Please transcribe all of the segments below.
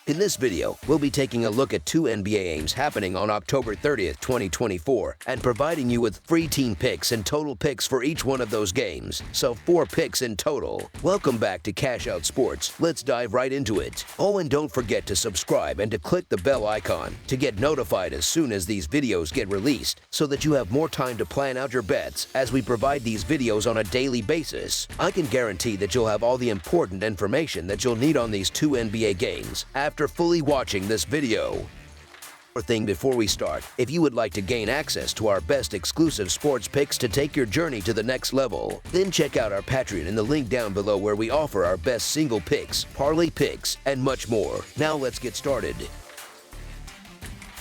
In this video, we'll be taking a look at two NBA games happening on October 30th, 2024, and providing you with free team picks and total picks for each one of those games, so 4 picks in total. Welcome back to Cash Out Sports. Let's dive right into it. Oh, and don't forget to subscribe and to click the bell icon to get notified as soon as these videos get released, so that you have more time to plan out your bets as we provide these videos on a daily basis. I can guarantee that you'll have all the important information that you'll need on these two NBA games after fully watching this video. One more thing before we start, if you would like to gain access to our best exclusive sports picks to take your journey to the next level, then check out our Patreon in the link down below where we offer our best single picks, parlay picks, and much more. Now let's get started.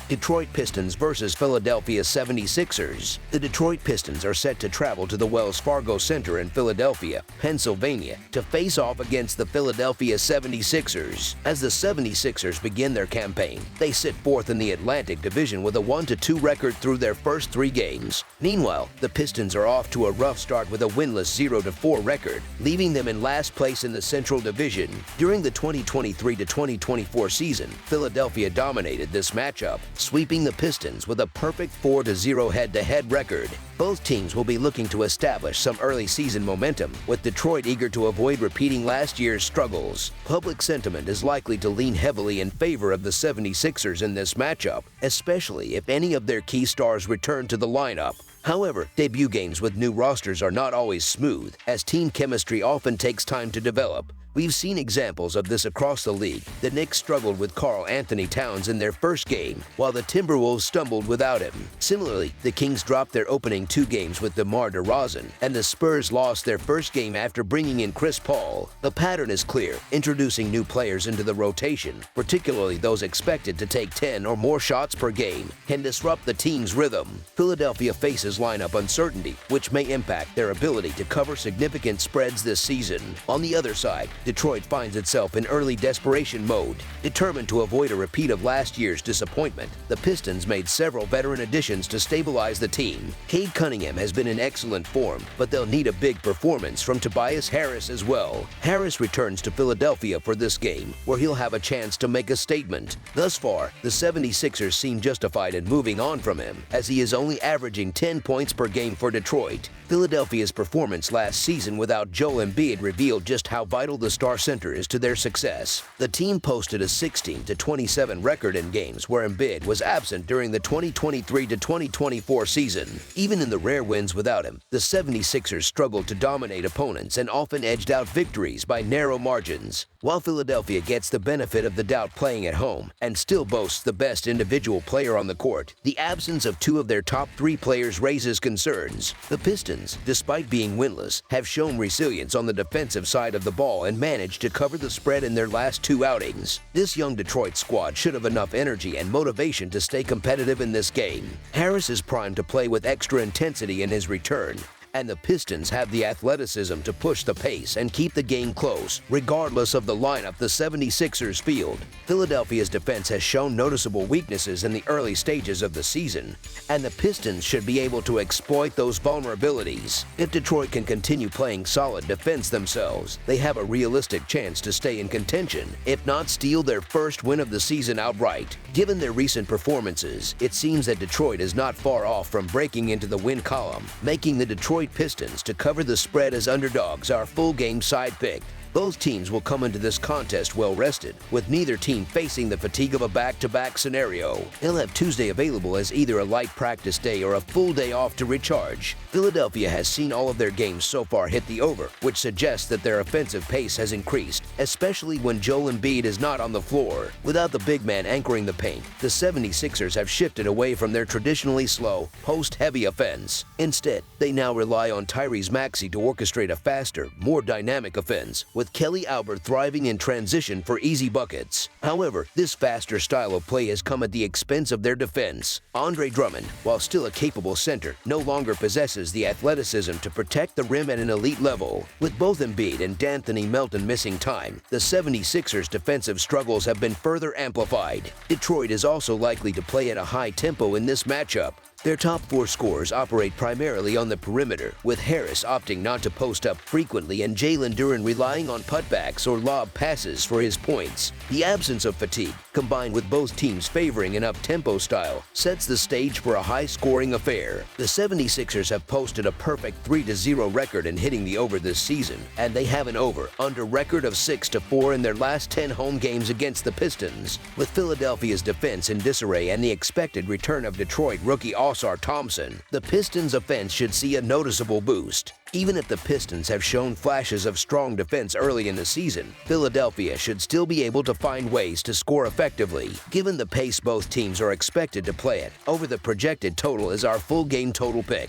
Detroit Pistons versus Philadelphia 76ers. The Detroit Pistons are set to travel to the Wells Fargo Center in Philadelphia, Pennsylvania, to face off against the Philadelphia 76ers. As the 76ers begin their campaign, they sit fourth in the Atlantic Division with a 1-2 record through their first 3 games. Meanwhile, the Pistons are off to a rough start with a winless 0-4 record, leaving them in last place in the Central Division. During the 2023-2024 season, Philadelphia dominated this matchup, sweeping the Pistons with a perfect 4-0 head-to-head record. Both teams will be looking to establish some early season momentum, with Detroit eager to avoid repeating last year's struggles. Public sentiment is likely to lean heavily in favor of the 76ers in this matchup, especially if any of their key stars return to the lineup. However, debut games with new rosters are not always smooth, as team chemistry often takes time to develop. We've seen examples of this across the league. The Knicks struggled with Karl Anthony Towns in their first game, while the Timberwolves stumbled without him. Similarly, the Kings dropped their opening 2 games with DeMar DeRozan, and the Spurs lost their first game after bringing in Chris Paul. The pattern is clear: introducing new players into the rotation, particularly those expected to take 10 or more shots per game, can disrupt the team's rhythm. Philadelphia faces lineup uncertainty, which may impact their ability to cover significant spreads this season. On the other side, Detroit finds itself in early desperation mode. Determined to avoid a repeat of last year's disappointment, the Pistons made several veteran additions to stabilize the team. Cade Cunningham has been in excellent form, but they'll need a big performance from Tobias Harris as well. Harris returns to Philadelphia for this game, where he'll have a chance to make a statement. Thus far, the 76ers seem justified in moving on from him, as he is only averaging 10 points per game for Detroit. Philadelphia's performance last season without Joel Embiid revealed just how vital the star center is to their success. The team posted a 16-27 record in games where Embiid was absent during the 2023-2024 season. Even in the rare wins without him, the 76ers struggled to dominate opponents and often edged out victories by narrow margins. While Philadelphia gets the benefit of the doubt playing at home and still boasts the best individual player on the court, the absence of 2 of their top 3 players raises concerns. The Pistons, despite being winless, have shown resilience on the defensive side of the ball and managed to cover the spread in their last 2 outings. This young Detroit squad should have enough energy and motivation to stay competitive in this game. Harris is primed to play with extra intensity in his return, and the Pistons have the athleticism to push the pace and keep the game close, regardless of the lineup the 76ers field. Philadelphia's defense has shown noticeable weaknesses in the early stages of the season, and the Pistons should be able to exploit those vulnerabilities. If Detroit can continue playing solid defense themselves, they have a realistic chance to stay in contention, if not steal their first win of the season outright. Given their recent performances, it seems that Detroit is not far off from breaking into the win column, making the Detroit Pistons to cover the spread as underdogs our full game side pick. Both teams will come into this contest well-rested, with neither team facing the fatigue of a back-to-back scenario. They'll have Tuesday available as either a light practice day or a full day off to recharge. Philadelphia has seen all of their games so far hit the over, which suggests that their offensive pace has increased, especially when Joel Embiid is not on the floor. Without the big man anchoring the paint, the 76ers have shifted away from their traditionally slow, post-heavy offense. Instead, they now rely on Tyrese Maxey to orchestrate a faster, more dynamic offense, with Kelly Albert thriving in transition for easy buckets. However, this faster style of play has come at the expense of their defense. Andre Drummond, while still a capable center, no longer possesses the athleticism to protect the rim at an elite level. With both Embiid and D'Anthony Melton missing time, the 76ers' defensive struggles have been further amplified. Detroit is also likely to play at a high tempo in this matchup, Their top 4 scorers operate primarily on the perimeter, with Harris opting not to post up frequently and Jalen Duren relying on putbacks or lob passes for his points. The absence of fatigue, combined with both teams favoring an up-tempo style, sets the stage for a high-scoring affair. The 76ers have posted a perfect 3-0 record in hitting the over this season, and they have an over-under record of 6-4 in their last 10 home games against the Pistons. With Philadelphia's defense in disarray and the expected return of Detroit rookie All-Star Thompson, the Pistons' offense should see a noticeable boost. Even if the Pistons have shown flashes of strong defense early in the season, Philadelphia should still be able to find ways to score effectively. Given the pace both teams are expected to play at, over the projected total is our full game total pick.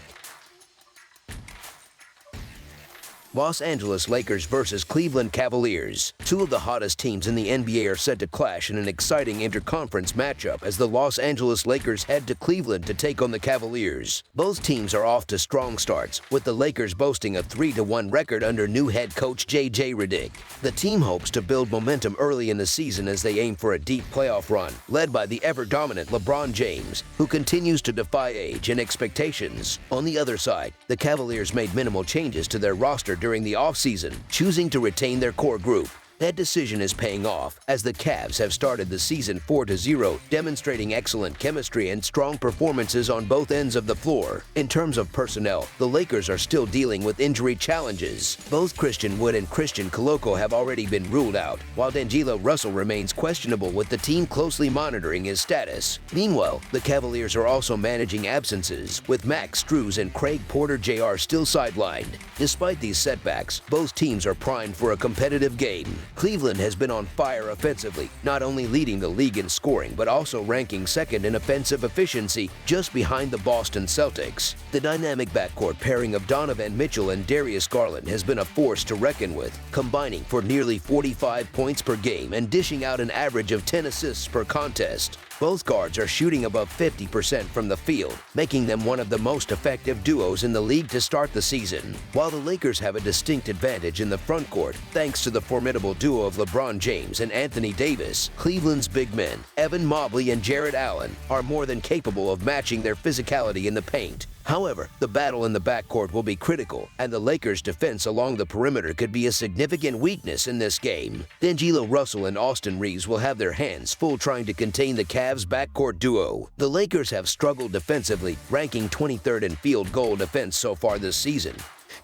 Los Angeles Lakers versus Cleveland Cavaliers. Two of the hottest teams in the NBA are set to clash in an exciting interconference matchup as the Los Angeles Lakers head to Cleveland to take on the Cavaliers. Both teams are off to strong starts, with the Lakers boasting a 3-1 record under new head coach J.J. Redick. The team hopes to build momentum early in the season as they aim for a deep playoff run, led by the ever-dominant LeBron James, who continues to defy age and expectations. On the other side, the Cavaliers made minimal changes to their roster during the offseason, choosing to retain their core group. That decision is paying off, as the Cavs have started the season 4-0, demonstrating excellent chemistry and strong performances on both ends of the floor. In terms of personnel, the Lakers are still dealing with injury challenges. Both Christian Wood and Christian Koloko have already been ruled out, while D'Angelo Russell remains questionable, with the team closely monitoring his status. Meanwhile, the Cavaliers are also managing absences, with Max Strus and Craig Porter Jr. still sidelined. Despite these setbacks, both teams are primed for a competitive game. Cleveland has been on fire offensively, not only leading the league in scoring but also ranking second in offensive efficiency, just behind the Boston Celtics. The dynamic backcourt pairing of Donovan Mitchell and Darius Garland has been a force to reckon with, combining for nearly 45 points per game and dishing out an average of 10 assists per contest. Both guards are shooting above 50% from the field, making them one of the most effective duos in the league to start the season. While the Lakers have a distinct advantage in the front court, thanks to the formidable duo of LeBron James and Anthony Davis, Cleveland's big men, Evan Mobley and Jarrett Allen, are more than capable of matching their physicality in the paint. However, the battle in the backcourt will be critical, and the Lakers' defense along the perimeter could be a significant weakness in this game. D'Angelo Russell and Austin Reeves will have their hands full trying to contain the Cavs' backcourt duo. The Lakers have struggled defensively, ranking 23rd in field goal defense so far this season,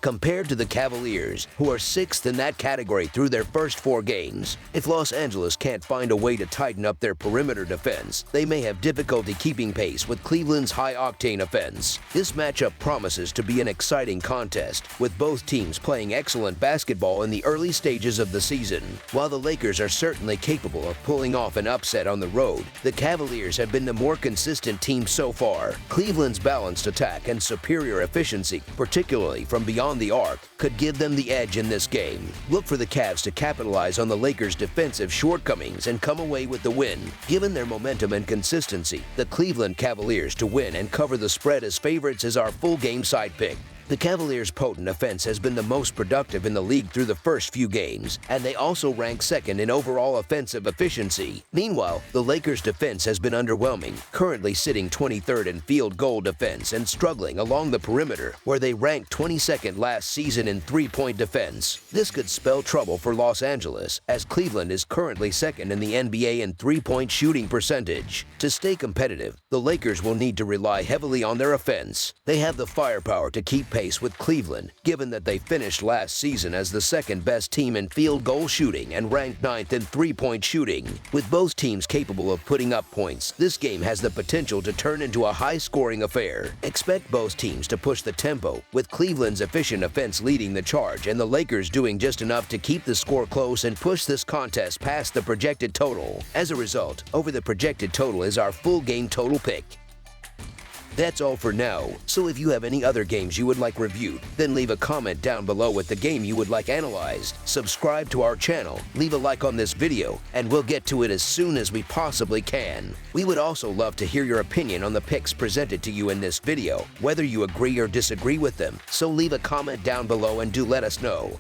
compared to the Cavaliers, who are 6th in that category through their first 4 games. If Los Angeles can't find a way to tighten up their perimeter defense, they may have difficulty keeping pace with Cleveland's high-octane offense. This matchup promises to be an exciting contest, with both teams playing excellent basketball in the early stages of the season. While the Lakers are certainly capable of pulling off an upset on the road, the Cavaliers have been the more consistent team so far. Cleveland's balanced attack and superior efficiency, particularly from beyond the arc, could give them the edge in this game. Look for the Cavs to capitalize on the Lakers' defensive shortcomings and come away with the win. Given their momentum and consistency, the Cleveland Cavaliers to win and cover the spread as favorites is our full game side pick. The Cavaliers' potent offense has been the most productive in the league through the first few games, and they also rank second in overall offensive efficiency. Meanwhile, the Lakers' defense has been underwhelming, currently sitting 23rd in field goal defense and struggling along the perimeter, where they ranked 22nd last season in three-point defense. This could spell trouble for Los Angeles, as Cleveland is currently second in the NBA in three-point shooting percentage. To stay competitive, the Lakers will need to rely heavily on their offense. They have the firepower to keep pace with Cleveland, given that they finished last season as the second-best team in field goal shooting and ranked 9th in three-point shooting. With both teams capable of putting up points, this game has the potential to turn into a high-scoring affair. Expect both teams to push the tempo, with Cleveland's efficient offense leading the charge and the Lakers doing just enough to keep the score close and push this contest past the projected total. As a result, over the projected total is our full game total pick. That's all for now, so if you have any other games you would like reviewed, then leave a comment down below with the game you would like analyzed. Subscribe to our channel, leave a like on this video, and we'll get to it as soon as we possibly can. We would also love to hear your opinion on the picks presented to you in this video, whether you agree or disagree with them, so leave a comment down below and do let us know.